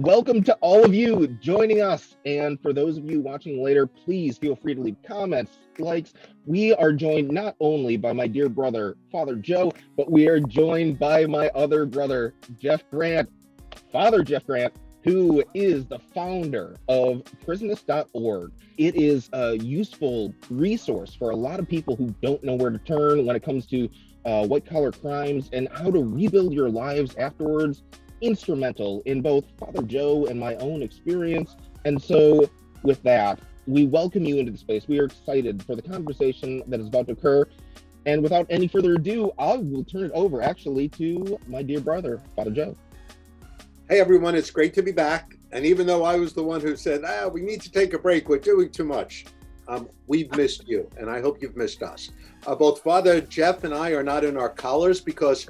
Welcome to all of you joining us. And for those of you watching later, please feel free to leave comments, likes. We are joined not only by my dear brother, Father Joe, but we are joined by my other brother, Jeff Grant, Father Jeff Grant, who is the founder of prisonist.org. It is a useful resource for a lot of people who don't know where to turn when it comes to white-collar crimes and how to rebuild your lives afterwards. Instrumental in both Father Joe and my own experience. And so with that, we welcome you into the space. We are excited for the conversation that is about to occur. And without any further ado, I will turn it over actually to my dear brother, Father Joe. Hey everyone, it's great to be back. And even though I was the one who said, we need to take a break, we're doing too much. We've missed you, and I hope you've missed us. Both Father Jeff and I are not in our collars because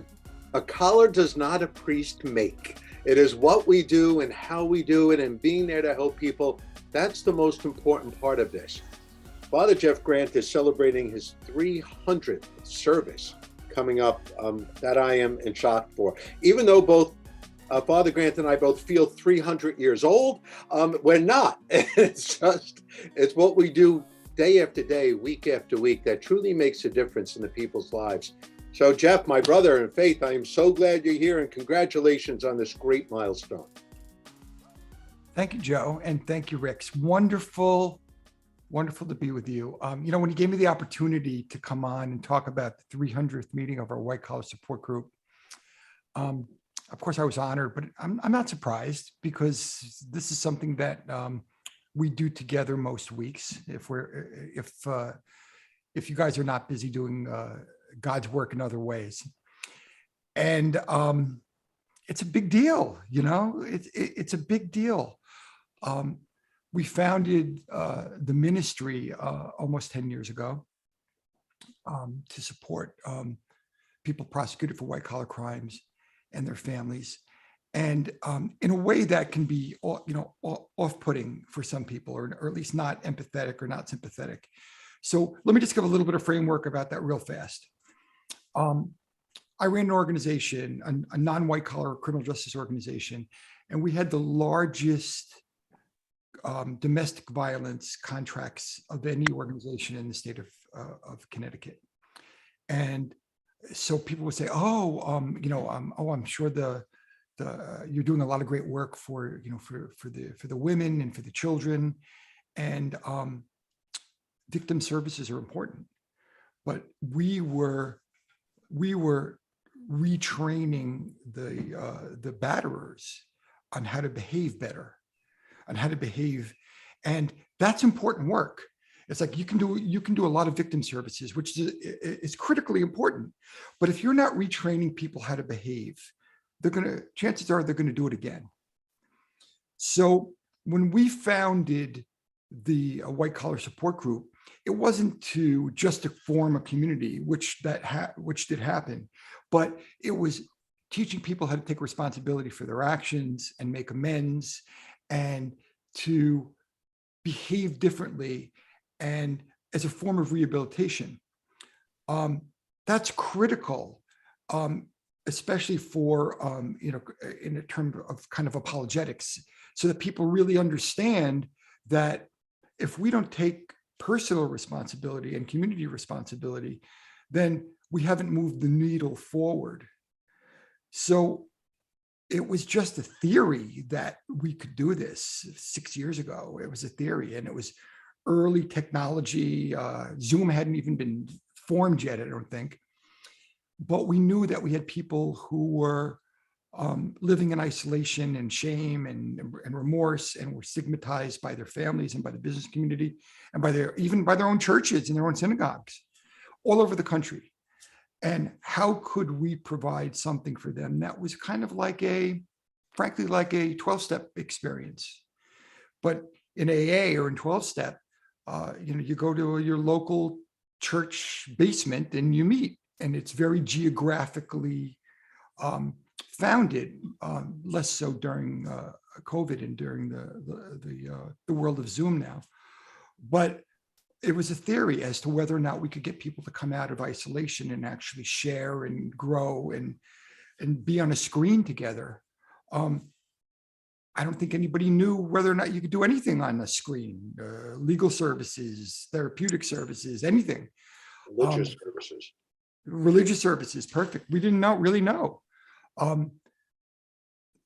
a collar does not a priest make. It is what we do and how we do it and being there to help people. That's the most important part of this. Father Jeff Grant is celebrating his 300th service coming up that I am in shock for. Even though both Father Grant and I both feel 300 years old, we're not. It's what we do day after day, week after week that truly makes a difference in the people's lives. So Jeff, my brother in faith, I am so glad you're here and congratulations on this great milestone. Thank you, Joe. And thank you, Rix. Wonderful to be with you. When you gave me the opportunity to come on and talk about the 300th meeting of our white collar support group, of course I was honored, but I'm not surprised because this is something that we do together most weeks. If you guys are not busy doing God's work in other ways. And it's a big deal, it's a big deal. We founded the ministry almost 10 years ago to support people prosecuted for white collar crimes and their families. And in a way that can be, off-putting for some people, or at least not empathetic or not sympathetic. So let me just give a little bit of framework about that real fast. I ran an organization, a non-white collar criminal justice organization, and we had the largest domestic violence contracts of any organization in the state of Connecticut. And so people would say, I'm sure you're doing a lot of great work for the women and for the children, and victim services are important. But we were retraining the batterers on how to behave better, and that's important work. It's like you can do a lot of victim services, which is critically important. But if you're not retraining people how to behave, chances are they're gonna do it again. So when we founded the white collar support group, it wasn't just to form a community, which did happen, but it was teaching people how to take responsibility for their actions and make amends and to behave differently, and as a form of rehabilitation. That's critical, especially for in a term of kind of apologetics, so that people really understand that if we don't take personal responsibility and community responsibility, then we haven't moved the needle forward. So it was just a theory that we could do this 6 years ago. It was a theory, and it was early technology. Zoom hadn't even been formed yet, I don't think. But we knew that we had people who were living in isolation and shame and remorse, and were stigmatized by their families and by the business community and even by their own churches and their own synagogues all over the country. And how could we provide something for them that was kind of frankly like a 12-step experience? But in AA or in 12-step, you go to your local church basement and you meet, and it's very geographically founded, less so during COVID and during the world of Zoom now. But it was a theory as to whether or not we could get people to come out of isolation and actually share and grow and be on a screen together. I don't think anybody knew whether or not you could do anything on a screen, legal services, therapeutic services, anything. Religious services. Religious services, perfect. We didn't really know.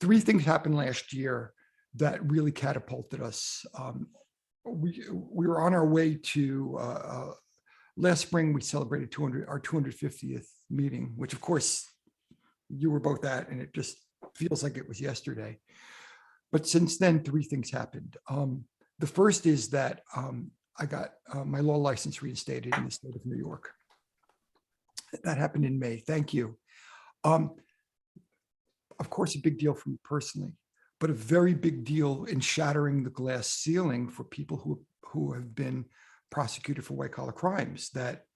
Three things happened last year that really catapulted us. We were on our way to, last spring, we celebrated our 250th meeting, which of course you were both at, and it just feels like it was yesterday. But since then, three things happened. The first is that I got my law license reinstated in the state of New York. That happened in May. Thank you. Of course, a big deal for me personally, but a very big deal in shattering the glass ceiling for people who have been prosecuted for white collar crimes. That,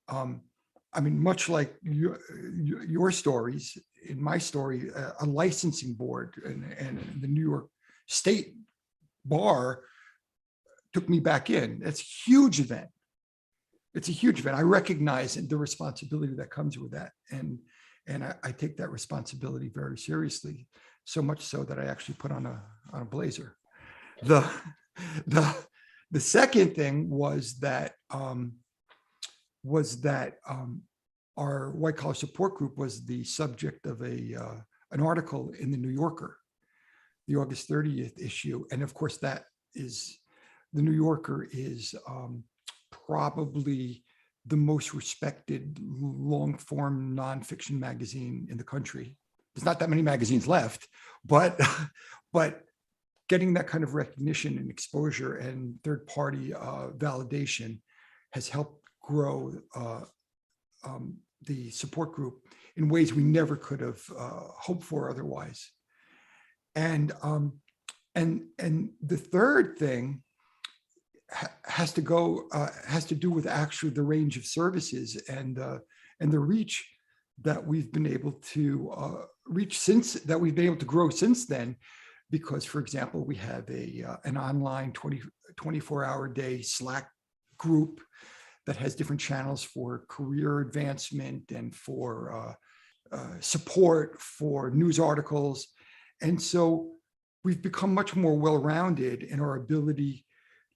I mean, much like your stories, in my story, a licensing board and the New York State Bar took me back in. It's a huge event. It's a huge event. I recognize the responsibility that comes with that. And I take that responsibility very seriously, so much so that I actually put on a blazer. The second thing was that our white collar support group was the subject of an article in the New Yorker, the August 30th issue. And of course, the New Yorker is probably the most respected long form nonfiction magazine in the country. There's not that many magazines left, but getting that kind of recognition and exposure and third party validation has helped grow the support group in ways we never could have hoped for otherwise. And the third thing has to do with actually the range of services and the reach that we've been able to grow since then. Because, for example, we have an online 24-hour day Slack group that has different channels for career advancement and for support for news articles. And so we've become much more well-rounded in our ability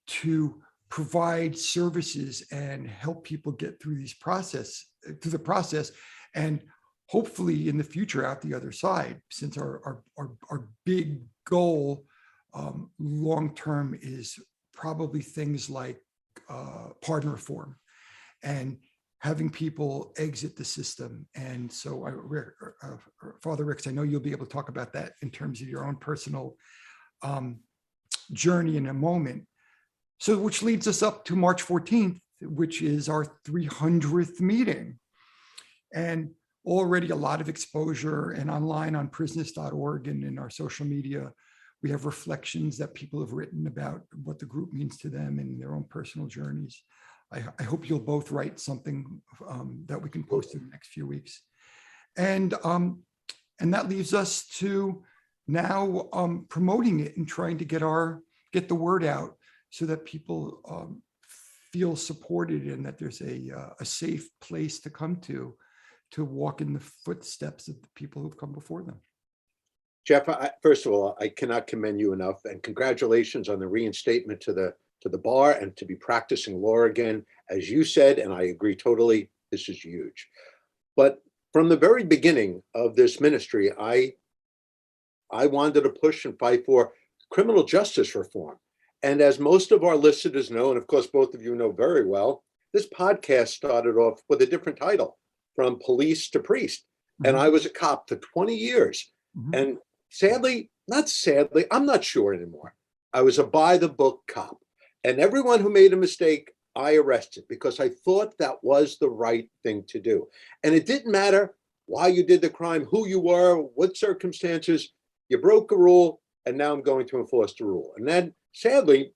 to provide services and help people get through the process, and hopefully in the future out the other side, since our big goal long-term is probably things like pardon reform and having people exit the system. And so Father Rix, I know you'll be able to talk about that in terms of your own personal journey in a moment. So, which leads us up to March 14th, which is our 300th meeting. And already a lot of exposure, and online on prisonist.org and in our social media, we have reflections that people have written about what the group means to them in their own personal journeys. I hope you'll both write something that we can post in the next few weeks. And that leaves us to now promoting it and trying to get the word out so that people feel supported and that there's a safe place to come to walk in the footsteps of the people who've come before them. Jeff, first of all, I cannot commend you enough, and congratulations on the reinstatement to the bar and to be practicing law again. As you said, and I agree totally, this is huge. But from the very beginning of this ministry, I wanted to push and fight for criminal justice reform. And as most of our listeners know, and of course both of you know very well, this podcast started off with a different title, From Police to Priest. Mm-hmm. And I was a cop for 20 years. Mm-hmm. And I'm not sure anymore. I was a by-the-book cop. And everyone who made a mistake, I arrested because I thought that was the right thing to do. And it didn't matter why you did the crime, who you were, what circumstances, you broke a rule, and now I'm going to enforce the rule. And then, sadly,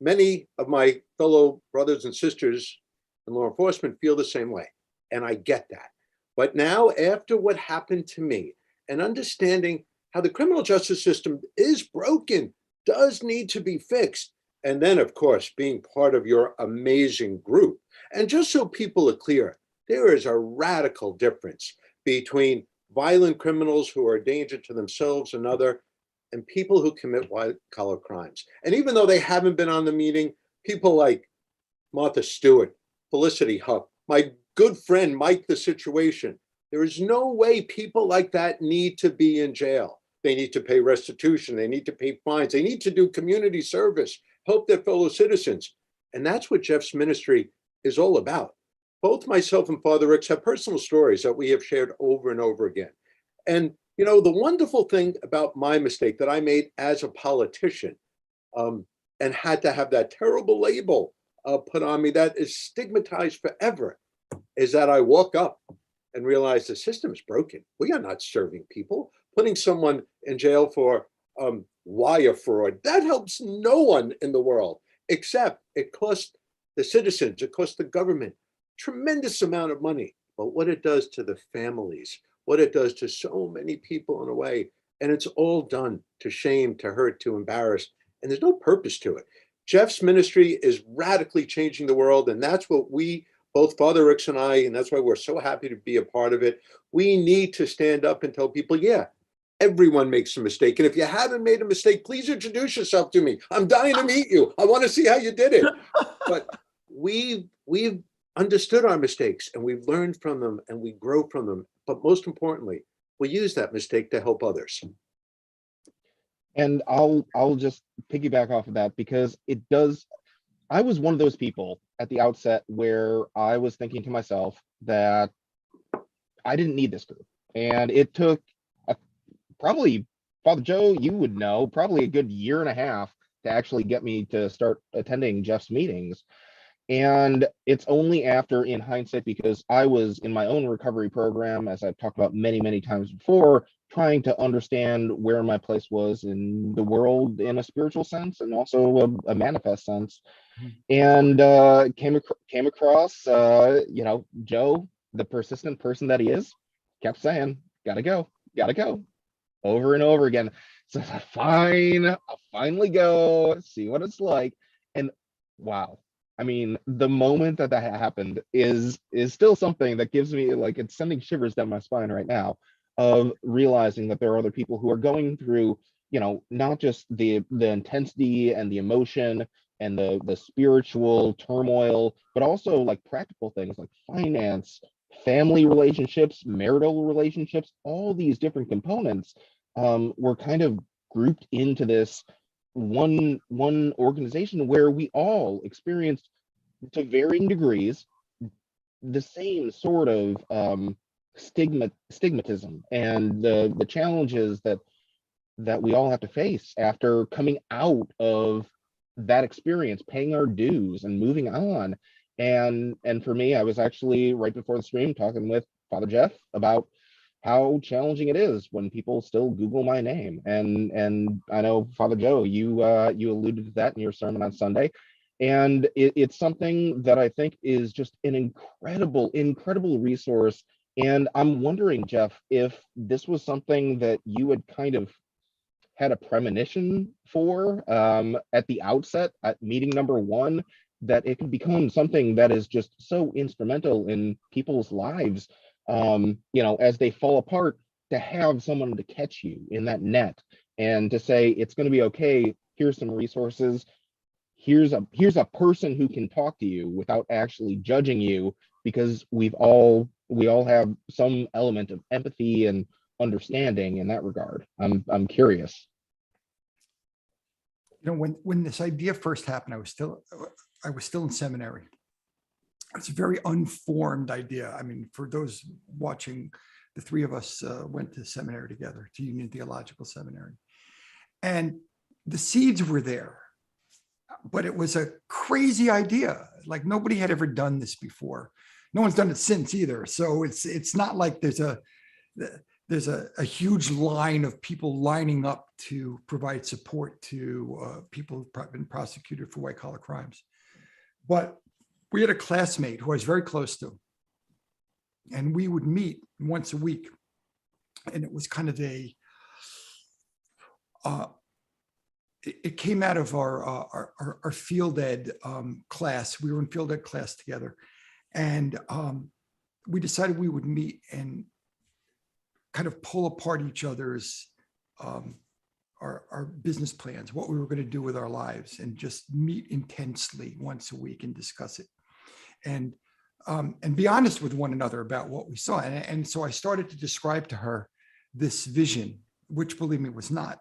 many of my fellow brothers and sisters in law enforcement feel the same way. And I get that. But now, after what happened to me, and understanding how the criminal justice system is broken, does need to be fixed, and then, of course, being part of your amazing group. And just so people are clear, there is a radical difference between violent criminals who are a danger to themselves and other, and people who commit white-collar crimes. And even though they haven't been on the meeting, people like Martha Stewart, Felicity Huff, my good friend Mike the Situation, there is no way people like that need to be in jail. They need to pay restitution. They need to pay fines. They need to do community service, help their fellow citizens. And that's what Jeff's ministry is all about. Both myself and Father Rix have personal stories that we have shared over and over again. And, you know, the wonderful thing about my mistake that I made as a politician and had to have that terrible label put on me that is stigmatized forever is that I woke up and realized the system is broken. We are not serving people. Putting someone in jail for wire fraud, that helps no one in the world, except it costs the citizens, it costs the government tremendous amount of money. But what it does to the families, what it does to so many people in a way, and it's all done to shame, to hurt, to embarrass, and there's no purpose to it. Jeff's ministry is radically changing the world, and that's what we, both Father Rix and I, and that's why we're so happy to be a part of it. We need to stand up and tell people, yeah, everyone makes a mistake. And if you haven't made a mistake, please introduce yourself to me. I'm dying to meet you. I want to see how you did it. But we've understood our mistakes and we've learned from them and we grow from them. But most importantly, we use that mistake to help others. And I'll just piggyback off of that because it does. I was one of those people at the outset where I was thinking to myself that I didn't need this group. And it took probably, Father Joe, you would know, probably a good year and a half to actually get me to start attending Jeff's meetings. And it's only after, in hindsight, because I was in my own recovery program, as I've talked about many, many times before, trying to understand where my place was in the world in a spiritual sense and also a manifest sense. And came across, Joe, the persistent person that he is, kept saying, gotta go, over and over again. So I said, fine, I'll finally go, see what it's like. And wow. I mean, the moment that happened is still something that gives me, like, it's sending shivers down my spine right now, of realizing that there are other people who are going through, not just the intensity and the emotion and the spiritual turmoil, but also like practical things like finance, family relationships, marital relationships, all these different components were kind of grouped into this one organization where we all experienced, to varying degrees, the same sort of stigmatism and the challenges that we all have to face after coming out of that experience, paying our dues and moving on. And for me, I was actually right before the stream talking with Father Jeff about how challenging it is when people still Google my name. And I know, Father Joe, you alluded to that in your sermon on Sunday. And it's something that I think is just an incredible resource. And I'm wondering, Jeff, if this was something that you had kind of had a premonition for at the outset, at meeting number one, that it could become something that is just so instrumental in people's lives, as they fall apart, to have someone to catch you in that net and to say, it's going to be okay. Here's some resources. Here's a person who can talk to you without actually judging you, because we all have some element of empathy and understanding in that regard. I'm curious. When this idea first happened, I was still in seminary. It's a very unformed idea. I mean, for those watching, the three of us went to seminary together, to Union Theological Seminary, and the seeds were there, but it was a crazy idea. Like, nobody had ever done this before. No one's done it since either. So it's not like there's a huge line of people lining up to provide support to people who've been prosecuted for white collar crimes. But we had a classmate who I was very close to, and we would meet once a week. And it was kind of it came out of our field ed class. We were in field ed class together. And we decided we would meet and kind of pull apart each other's our business plans, what we were going to do with our lives, and just meet intensely once a week and discuss it, and be honest with one another about what we saw. And so I started to describe to her this vision, which, believe me, was not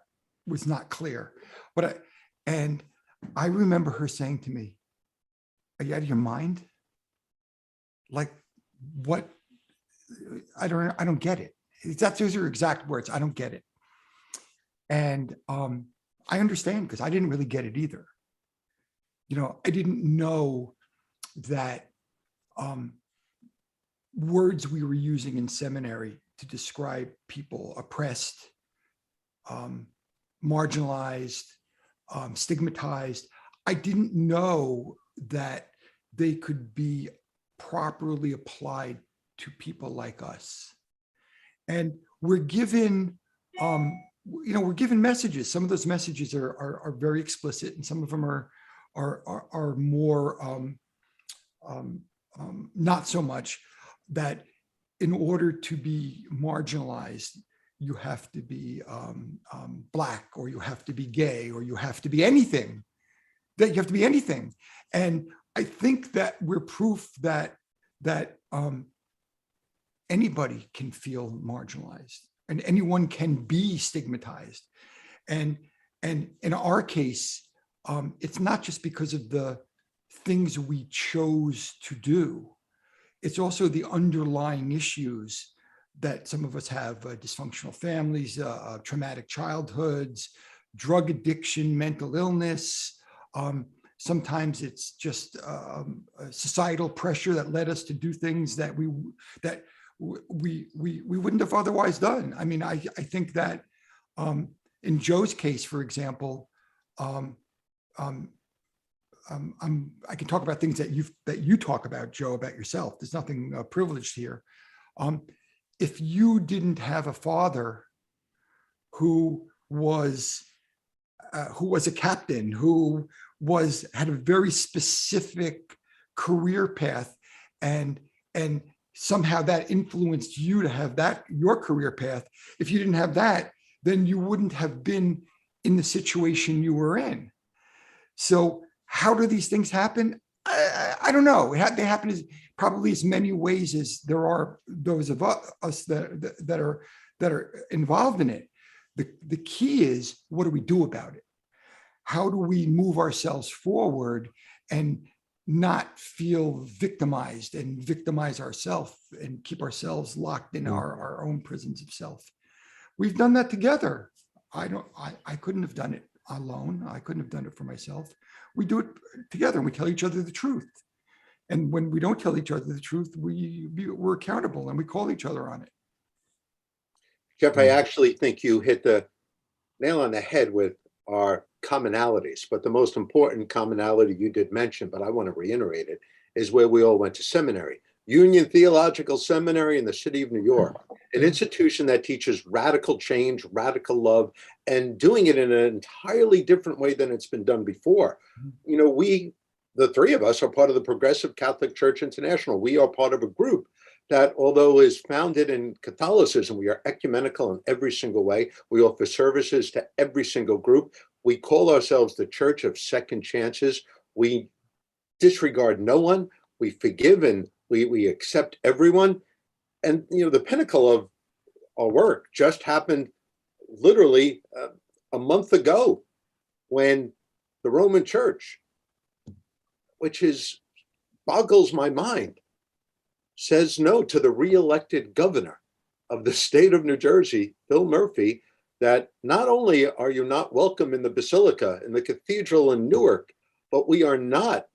clear. But I remember her saying to me, "Are you out of your mind? Like, what? I don't get it." Those are her exact words. "I don't get it." And I understand, because I didn't really get it either. I didn't know that words we were using in seminary to describe people oppressed, marginalized, stigmatized, I didn't know that they could be properly applied to people like us. And we're given, we're given messages. Some of those messages are very explicit, and some of them are more not so much. That in order to be marginalized, you have to be Black, or you have to be gay, or you have to be anything. That you have to be anything. And I think that we're proof that anybody can feel marginalized, and anyone can be stigmatized. And in our case, it's not just because of the things we chose to do. It's also the underlying issues that some of us have: dysfunctional families, traumatic childhoods, drug addiction, mental illness. Sometimes it's just societal pressure that led us to do things that we wouldn't have otherwise done. I mean, I think that in Joe's case, for example, I can talk about things that you talk about, Joe, about yourself. There's nothing privileged here. If you didn't have a father who was a captain, who had a very specific career path, and somehow that influenced you to have your career path. If you didn't have that, then you wouldn't have been in the situation you were in. So how do these things happen? I don't know. They happen probably as many ways as there are those of us that are involved in it. The key is, what do we do about it? How do we move ourselves forward and not feel victimized and victimize ourselves and keep ourselves locked in our own prisons of self? We've done that together. I couldn't have done it alone. I couldn't have done it for myself. We do it together, and we tell each other the truth. And when we don't tell each other the truth, we're accountable, and we call each other on it. Jeff, I actually think you hit the nail on the head with our commonalities, but the most important commonality you did mention, but I want to reiterate it, is where we all went to seminary. Union Theological Seminary in the city of New York, an institution that teaches radical change, radical love, and doing it in an entirely different way than it's been done before. We, the three of us, are part of the Progressive Catholic Church International. We are part of a group that, although is founded in Catholicism, we are ecumenical in every single way. We offer services to every single group. We call ourselves the Church of Second Chances. We disregard no one. We forgive and we accept everyone. And, the pinnacle of our work just happened literally a month ago, when the Roman Church, which boggles my mind, says no to the re-elected governor of the state of New Jersey, Phil Murphy, that not only are you not welcome in the Basilica, in the cathedral in Newark, but we are not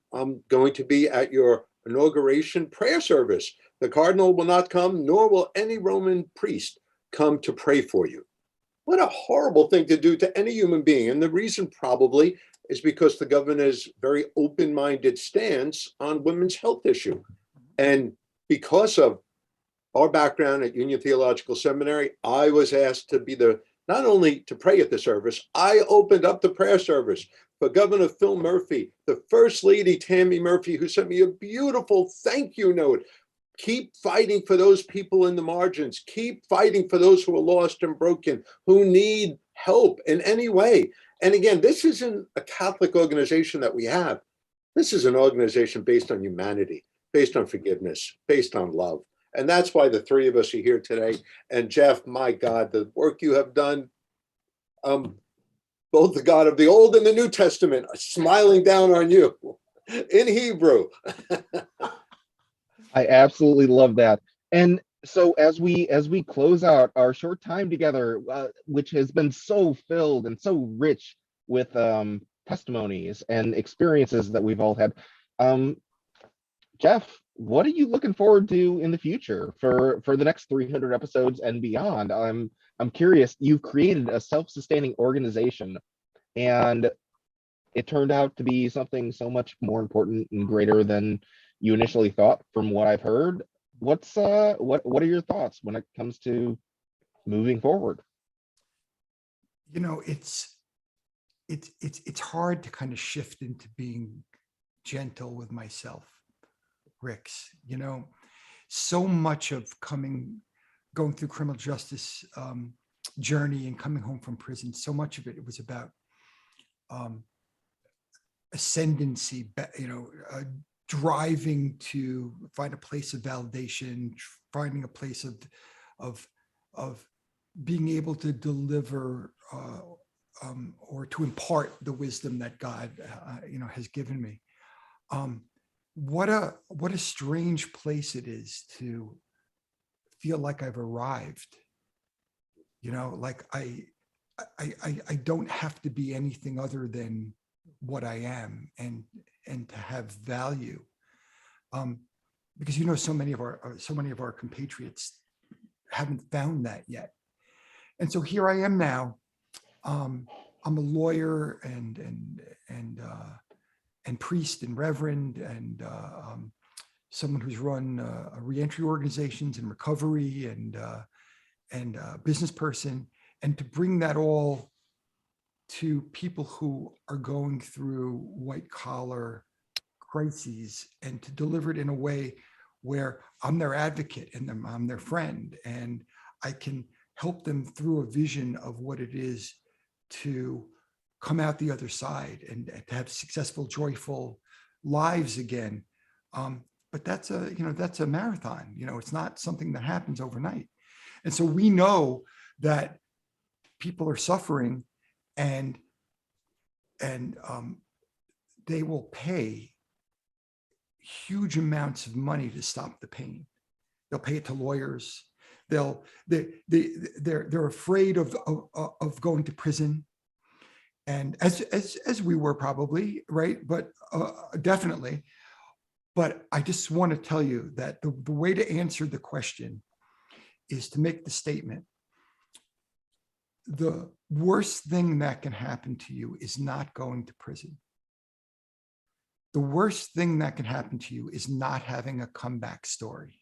going to be at your inauguration prayer service. The cardinal will not come, nor will any Roman priest come to pray for you. What a horrible thing to do to any human being. And the reason probably is because the governor's very open-minded stance on women's health issue. And because of our background at Union Theological Seminary, I was asked to be not only to pray at the service, I opened up the prayer service for Governor Phil Murphy, the First Lady Tammy Murphy, who sent me a beautiful thank you note. Keep fighting for those people in the margins. Keep fighting for those who are lost and broken, who need help in any way. And again, this isn't a Catholic organization that we have. This is an organization based on humanity, based on forgiveness, based on love. And that's why the three of us are here today. And Jeff, my God, the work you have done, both the God of the Old and the New Testament are smiling down on you in Hebrew. I absolutely love that. And so as we close out our short time together, which has been so filled and so rich with testimonies and experiences that we've all had, Jeff, what are you looking forward to in the future for the next 300 episodes and beyond? I'm curious. You've created a self-sustaining organization, and it turned out to be something so much more important and greater than you initially thought, from what I've heard. What are your thoughts when it comes to moving forward? You know, it's hard to kind of shift into being gentle with myself, Rix. You know, so much of going through criminal justice journey and coming home from prison, so much of it was about ascendancy, you know, driving to find a place of validation, finding a place of being able to deliver or to impart the wisdom that God, you know, has given me. What a strange place it is to feel like I've arrived. You know, like I don't have to be anything other than what I am, and to have value, because, you know, so many of our compatriots haven't found that yet. And so here I am now. I'm a lawyer and priest and reverend, and someone who's run reentry organizations and recovery, and business person, and to bring that all to people who are going through white collar crises, and to deliver it in a way where I'm their advocate and I'm their friend, and I can help them through a vision of what it is to come out the other side and to have successful, joyful lives again. But that's a marathon. You know, it's not something that happens overnight. And so we know that people are suffering, and they will pay huge amounts of money to stop the pain. They'll pay it to lawyers. They're afraid of going to prison, and as we were probably, right, but definitely. But I just want to tell you that the way to answer the question is to make the statement: the worst thing that can happen to you is not going to prison. The worst thing that can happen to you is not having a comeback story.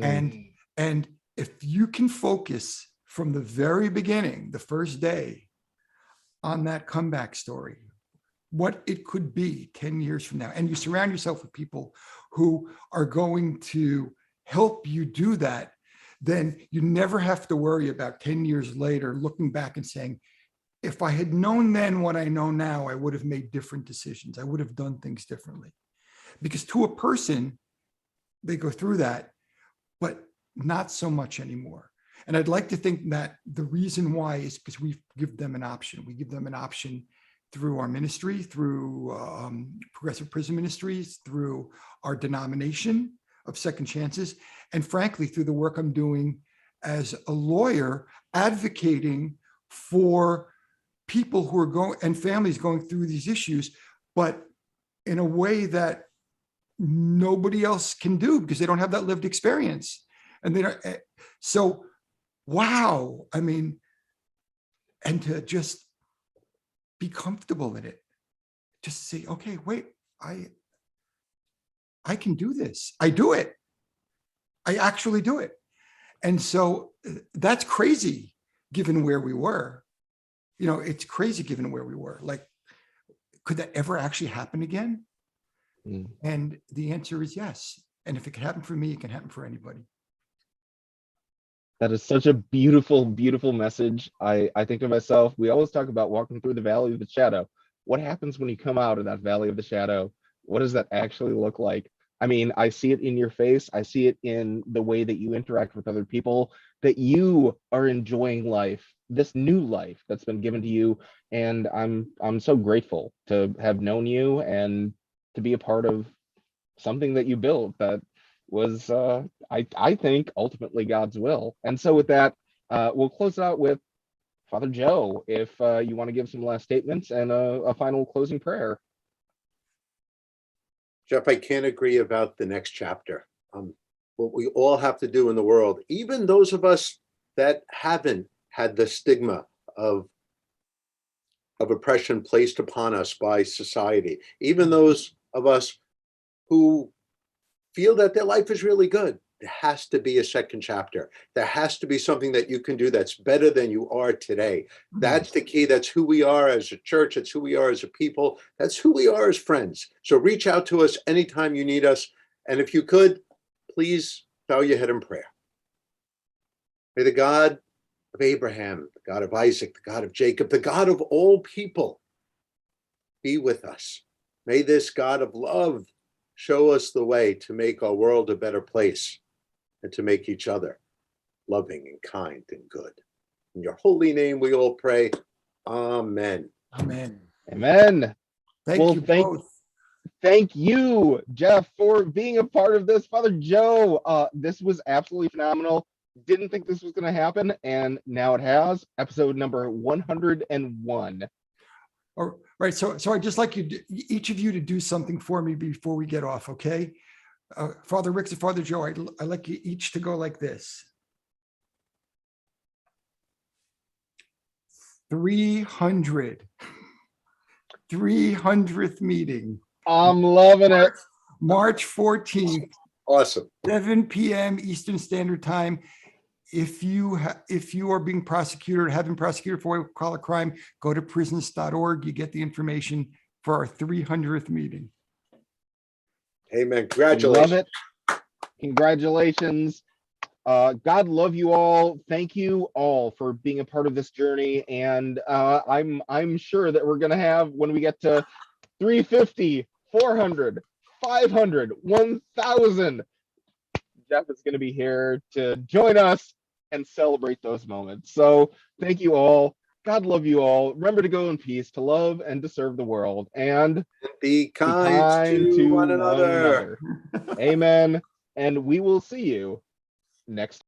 And if you can focus from the very beginning, the first day, on that comeback story, what it could be 10 years from now, and you surround yourself with people who are going to help you do that, then you never have to worry about 10 years later looking back and saying, if I had known then what I know now, I would have made different decisions. I would have done things differently. Because to a person, they go through that, but not so much anymore. And I'd like to think that the reason why is because we give them an option. We give them an option through our ministry, through Progressive Prison Ministries, through our denomination of Second Chances, and frankly, through the work I'm doing as a lawyer, advocating for people who are going, and families going through these issues, but in a way that nobody else can do because they don't have that lived experience. And they don't, so, wow, I mean, and to just be comfortable in it, just say, okay, wait, I can do this. I do it. I actually do it. And so that's crazy given where we were. You know, it's crazy given where we were. Like, could that ever actually happen again? And the answer is yes. And if it can happen for me, it can happen for anybody. That is such a beautiful, beautiful message. I think to myself, we always talk about walking through the valley of the shadow. What happens when you come out of that valley of the shadow? What does that actually look like? I mean, I see it in your face. I see it in the way that you interact with other people, that you are enjoying life, this new life that's been given to you. And I'm so grateful to have known you and to be a part of something that you built that was I think ultimately God's will. And so with that, we'll close out with Father Joe, if you want to give some last statements and a final closing prayer. Jeff, I can't agree about the next chapter. What we all have to do in the world, even those of us that haven't had the stigma of oppression placed upon us by society, even those of us who feel that their life is really good, there has to be a second chapter. There has to be something that you can do that's better than you are today. That's the key. That's who we are as a church. That's who we are as a people. That's who we are as friends. So reach out to us anytime you need us. And if you could, please bow your head in prayer. May the God of Abraham, the God of Isaac, the God of Jacob, the God of all people be with us. May this God of love show us the way to make our world a better place and to make each other loving and kind and good. In your holy name we all pray. Amen. Amen. Amen. Thank you both. Thank you, Jeff, for being a part of this. Father Joe, this was absolutely phenomenal. Didn't think this was going to happen, and now it has. Episode number 101. All right. So I'd just like each of you to do something for me before we get off, okay? Father Rix and Father Joe, I'd like you each to go like this. 300. 300th meeting. I'm loving it. March 14th. Awesome. 7 p.m. Eastern Standard Time. If you are being prosecuted or have been prosecuted for what we call a crime, go to prisons.org. You get the information for our 300th meeting. Amen. Congratulations. Love it. Congratulations. God love you all. Thank you all for being a part of this journey. And I'm sure that we're gonna have, when we get to 350, 400, 500, 1,000, Jeff is going to be here to join us and celebrate those moments. So thank you all. God love you all. Remember to go in peace, to love and to serve the world, and be kind to one another. Amen. And we will see you next